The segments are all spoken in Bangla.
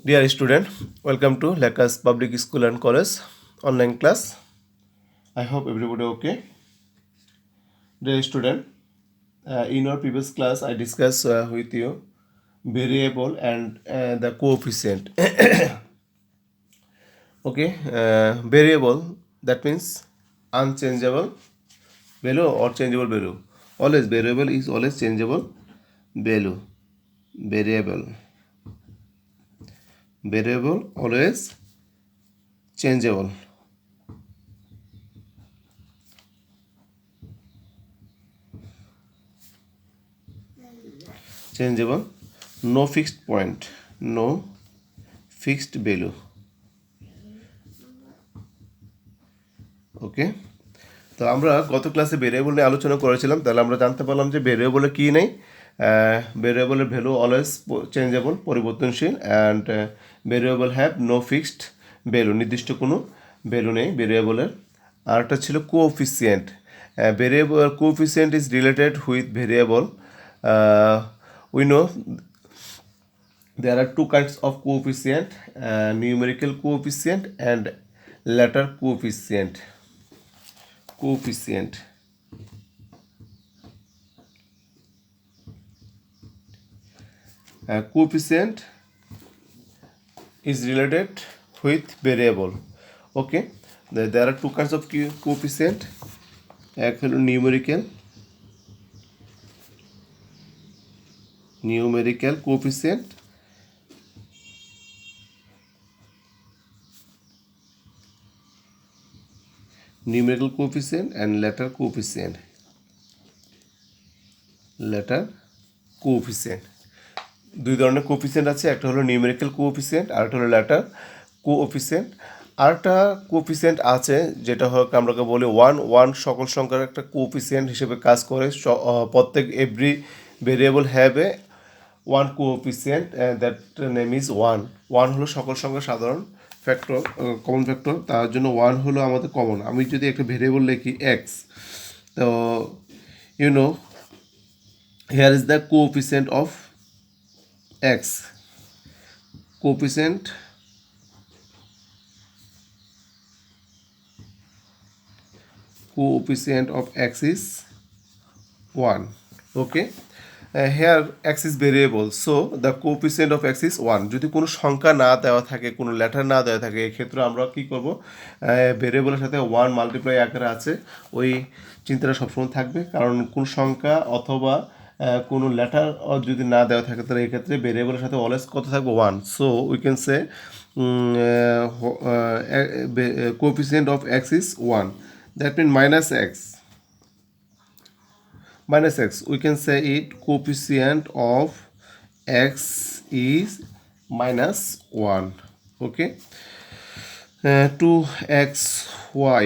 Dear student, welcome to Lakas Public School and College online class. I hope everybody okay. Dear student, in our previous class I discussed with you variable and the coefficient. Okay, variable that means unchangeable value or changeable value. Always variable is always changeable value. Variable always changeable. Changeable, no fixed point, no fixed value. ওকে, তো আমরা গত ক্লাসে ভেরিয়েবল নিয়ে আলোচনা করেছিলাম। তাহলে আমরা জানতে পারলাম যে ভেরিয়েবলে কী নেই, ভেরিয়েবলের ভ্যালু অলওয়েজ চেঞ্জেবল, পরিবর্তনশীল, and variable have no fixed value, নির্দিষ্ট কোনো ভ্যালু নেই ভেরিয়েবলের। আর একটা ছিল coefficient. Variable coefficient is related with variable. We know there are two kinds of coefficient, numerical coefficient and latter coefficient. Coefficient is related with variable. Okay, there are two kinds of coefficient. এক হলো numerical coefficient, numerical coefficient and latter coefficient. দুই ধরনের কোএফিসিয়েন্ট আছে, একটা হলো নিউমেরিক্যাল কোএফিসিয়েন্ট আর একটা হলো ল্যাটার কোএফিসিয়েন্ট। আরেকটা কোএফিসিয়েন্ট আছে যেটা হোক আমরাকে বলি ওয়ান সকল সংখ্যার একটা কোএফিসিয়েন্ট হিসেবে কাজ করে। প্রত্যেক every variable have a one coefficient, that name is one হলো সকল সংখ্যার সাধারণ ফ্যাক্টর, কমন ফ্যাক্টর, তার জন্য ওয়ান হলো আমাদের কমন। আমি যদি একটা ভেরিয়েবল লিখি এক্স, তো you know here is the coefficient of x. Coefficient of x is 1. Okay, here x is variable, so the coefficient of x is 1. যদি কোনো সংখ্যা না দেওয়া থাকে, কোনো লেটার না দেওয়া থাকে, এক্ষেত্রে আমরা কি করব, ভেরিয়েবলের সাথে 1 মাল্টিপ্লাই আকারে আছে ওই চিন্তাটা সবসময় থাকবে। কারণ কোন সংখ্যা অথবা কোনো লেটার যদি না দেওয়া থাকে তাহলে এক্ষেত্রে ভেরিয়েবলের সাথে অলওয়েজ কত থাকবে, 1. So we can say coefficient of x is 1. That mean minus x, we can say it coefficient of x is minus 1. Okay, 2xy,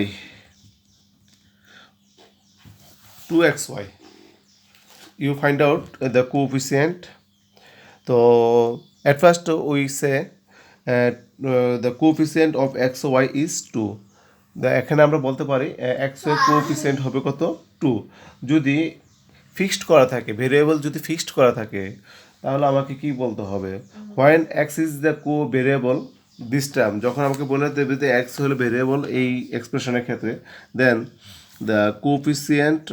you find out the coefficient. So at first we say the coefficient of xy is 2. এখানে আমরা বলতে পারি এক্স এর কোএফিসিয়েন্ট হবে কত, 2. যদি ফিক্সড করা থাকে, ভেরিয়েবল যদি ফিক্সড করা থাকে, তাহলে আমাকে কি বলতে হবে, when x is the variable this term, যখন আমাকে বলে দেবে যে এক্স হলো ভেরিয়েবল এই এক্সপ্রেশনের ক্ষেত্রে, then the coefficient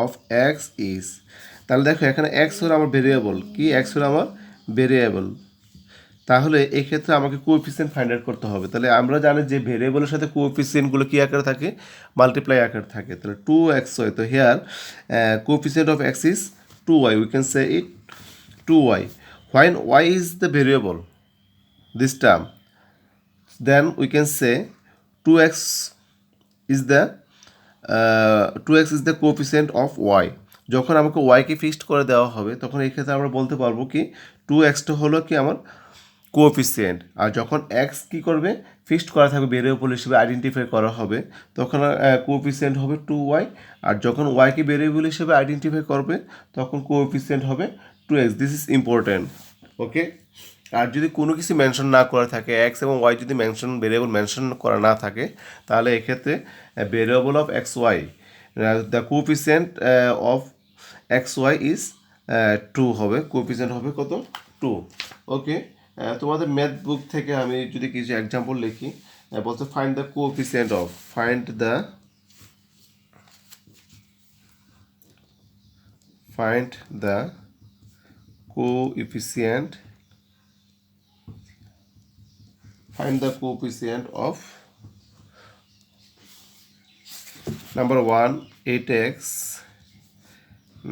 of x is, তাহলে দেখো এখানে এক্স হলো আমার ভেরিয়েবল, কি এক্স হলো আমার ভেরিয়েবল, তাহলে এক্ষেত্রে আমাকে কোএফিসিয়েন্ট ফাইন্ড আউট করতে হবে। তাহলে আমরা জানি যে ভেরিয়েবলের সাথে কোএফিসিয়েন্টগুলো কী আকারে থাকে, মাল্টিপ্লাই আকারে থাকে। তাহলে 2xy, তো here coefficient of x is 2y, we can say it 2y. When y is the variable this term, then we can say 2x is the coefficient of y. যখন আমাকে ওয়াইকে ফিক্সড করে দেওয়া হবে তখন এই ক্ষেত্রে আমরা বলতে পারবো কি 2xটা হলো কি আমার কোএফিসিয়েন্ট। আর যখন এক্স কী করবে, ফিক্সড করা থাকবে, ভেরিয়েবল হিসেবে আইডেন্টিফাই করা হবে, তখন কোএফিসিয়েন্ট হবে 2y। আর যখন ওয়াইকে ভেরিয়েবল হিসেবে আইডেন্টিফাই করবে তখন কোএফিসিয়েন্ট হবে 2x. This is important. Okay, আর যদি কোনো কিছু মেনশন না করা থাকে, এক্স এবং ওয়াই যদি ভেরিয়েবল মেনশন করা না থাকে, তাহলে এক্ষেত্রে variable of x y, the coefficient of x y is 2 হবে, কোএফিসিয়েন্ট হবে কত 2। ওকে, তোমাদের ম্যাথ বুক থেকে আমি যদি কিছু এক্সাম্পল লিখি, বলতে find the coefficient of, find the coefficient of number 1 8x,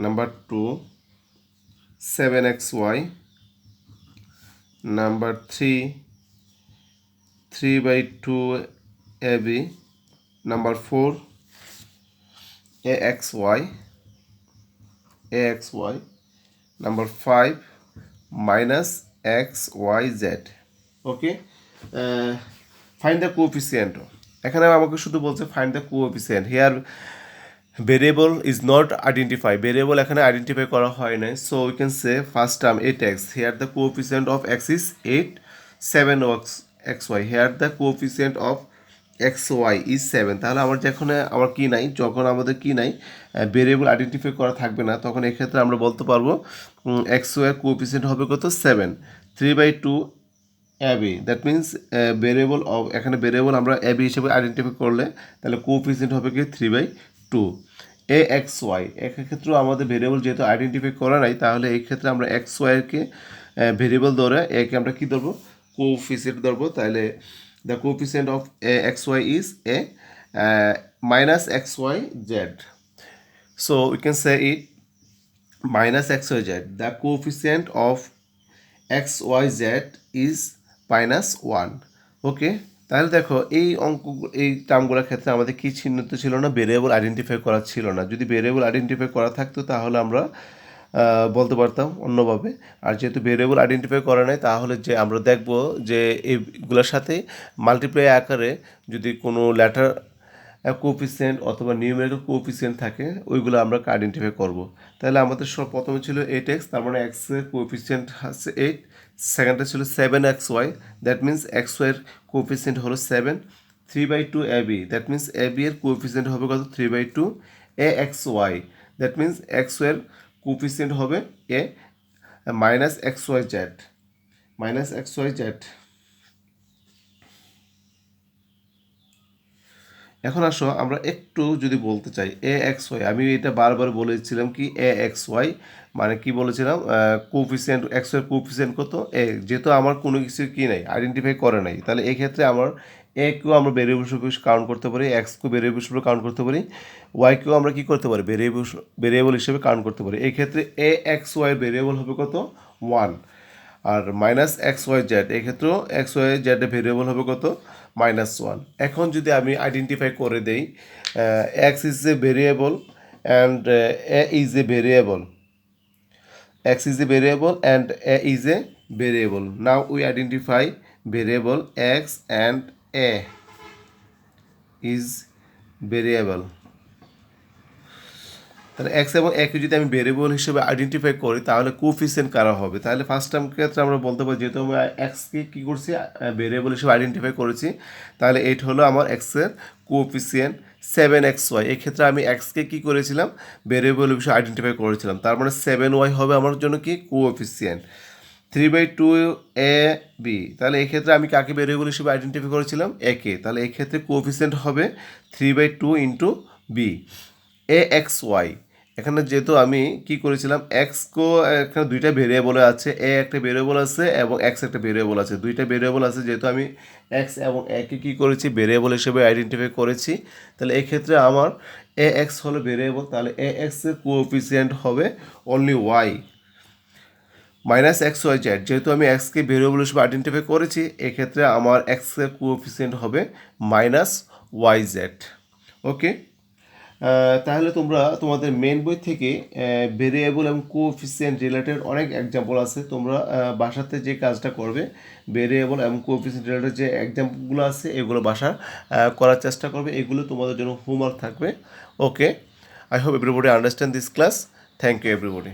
number 2 7xy, number 3 3/2 ab, number 4 axy, number 5 minus xyz। Okay, find the coefficient. এখানে আমাকে শুধু বলছে find the coefficient, here variable is not identify, variable এখানে আইডেন্টিফাই করা হয় নাই। So we can say first term 8x, here the coefficient of x is 8, 7xy, here the coefficient of xy is 7। তাহলে আমার আমার কি নাই, যখন আমাদের কি নাই, ভেরিয়েবল আইডেন্টিফাই করা থাকবে না, তখন এক্ষেত্রে আমরা বলতে পারবো xy এর কোএফিসিয়েন্ট হবে কত 7, 3/2 ab, that means variable of, এখানে ভেরিয়েবল আমরা ab হিসেবে আইডেন্টিফাই করলে তাহলে কোএফিসিয়েন্ট হবে কি 3/2। axy, এক্ষেত্রেও আমাদের ভেরিয়েবল যেহেতু আইডেন্টিফাই করা নাই, তাহলে এই ক্ষেত্রে আমরা xy কে ভেরিয়েবল ধরে একে আমরা কি ধরবো, কোএফিসিয়েন্ট ধরবো। তাহলে the coefficient of xy is a minus xyz, so we can say it minus xyz, the coefficient of xyz is -1। ওকে, তাহলে দেখো এই এই টার্মগুলোর ক্ষেত্রে আমাদের কি চিহ্নিত ছিল না, ভেরিয়েবল আইডেন্টিফাই করা ছিল না। যদি ভেরিয়েবল আইডেন্টিফাই করা থাকতো তাহলে আমরা বলতে পারতাম অন্যভাবে। আর যেহেতু ভেরিয়েবল আইডেন্টিফাই করা নাই, তাহলে যে আমরা দেখব যে এইগুলোর সাথে মাল্টিপ্লাই আকারে যদি কোনো লেটার কোএফিসিয়েন্ট অথবা নিউমেরিক্যাল কোএফিসিয়েন্ট থাকে, ওইগুলো আমরা আইডেন্টিফাই করব। তাহলে আমাদের সব প্রথমে ছিল 8x, তার মানে x এর কোএফিসিয়েন্ট আছে 8, সেকেন্ডটা ছিল 7xy, দ্যাট মিনস xy এর কোএফিসিয়েন্ট হলো 7, 3/2 ab, দ্যাট মিনস ab এর কোএফিসিয়েন্ট হবে কত 3/2, axy, দ্যাট মিনস xy এর কোএফিসিয়েন্ট হবে a, মাইনাস xyz। এখন আসো আমরা একটু যদি বলতে চাই axy, আমি এটা বারবার বলেছিলাম কি axy মানে কি বলেছিলাম, কোএফিসিয়েন্ট x এর কোএফিসিয়েন্ট কত a, যেহেতু আমার কোনো কিছু কি নাই, আইডেন্টিফাই করে নাই, তাহলে এই ক্ষেত্রে আমার a কেও আমরা ভেরিয়েবল হিসেবে কাউন্ট করতে পারি, x কেও ভেরিয়েবল হিসেবে কাউন্ট করতে পারি, y কেও আমরা কি করতে পারি, ভেরিয়েবল হিসেবে কাউন্ট করতে পারি। এই ক্ষেত্রে axy এর ভেরিয়েবল হবে কত 1, আর মাইনাস xyz, এক্ষেত্রেও xyz এর ভেরিয়েবল হবে কত -1। এখন যদি আমি আইডেন্টিফাই করে দেই x is a variable and a is a variable, x is a variable and a is a variable. Now we identify variable x and a is variable. তাহলে x এবং a কে যদি আমি ভেরিয়েবল হিসেবে আইডেন্টিফাই করি, তাহলে কোএফিসিয়েন্ট কারা হবে? তাহলে ফার্স্ট টার্ম ক্ষেত্রে আমরা বলতে পারি, যেহেতু আমরা x কে কী করছি, ভেরিয়েবল হিসেবে আইডেন্টিফাই করেছি, তাহলে এইটা হলো আমার x এর কোএফিসিয়েন্ট 7xy। এই ক্ষেত্রে আমি x কে কী করেছিলাম, ভেরিয়েবল হিসেবে আইডেন্টিফাই করেছিলাম, তার মানে 7y হবে আমার জন্য কি কোএফিসিয়েন্ট। 3/2 ab, তাহলে এই ক্ষেত্রে আমি কাকে ভেরিয়েবল হিসেবে আইডেন্টিফাই করেছিলাম, a কে, তাহলে এই ক্ষেত্রে কোএফিসিয়েন্ট হবে 3/2 ইন্টু b। axy, এখানে যেহেতু আমি কি করেছিলাম, কো এখানে দুইটা ভেরিয়েবল আছে, এ একটা ভেরিয়েবল আছে এবং এক্স একটা ভেরিয়েবল আছে, দুইটা ভেরিয়েবল আছে, যেহেতু আমি এক্স এবং একে কী করেছি ভেরিয়েবল হিসেবে আইডেন্টিফাই করেছি, তাহলে এই ক্ষেত্রে আমার এ এক্স হলো ভেরিয়েবল, তাহলে এ এক্সের কোএফিসিয়েন্ট হবে অনলি ওয়াই মাইনাস xyz, যেহেতু আমি এক্সকে ভেরিয়েবল হিসেবে আইডেন্টিফাই করেছি, এক্ষেত্রে আমার এক্সের কোএফিসিয়েন্ট হবে -yz। ওকে, তাহলে তোমরা তোমাদের মেন বই থেকে ভেরিয়েবল এবং কোএফিসিয়েন্ট রিলেটেড অনেক এক্সাম্পল আছে, তোমরা বাসাতে যে কাজটা করবে, ভেরিয়েবল এবং কোএফিসিয়েন্ট রিলেটেড যে এক্সাম্পলগুলো আছে এগুলো বাসা করার চেষ্টা করবে, এগুলো তোমাদের জন্য হোমওয়ার্ক থাকবে। Okay, I hope everybody understand this class. Thank you everybody.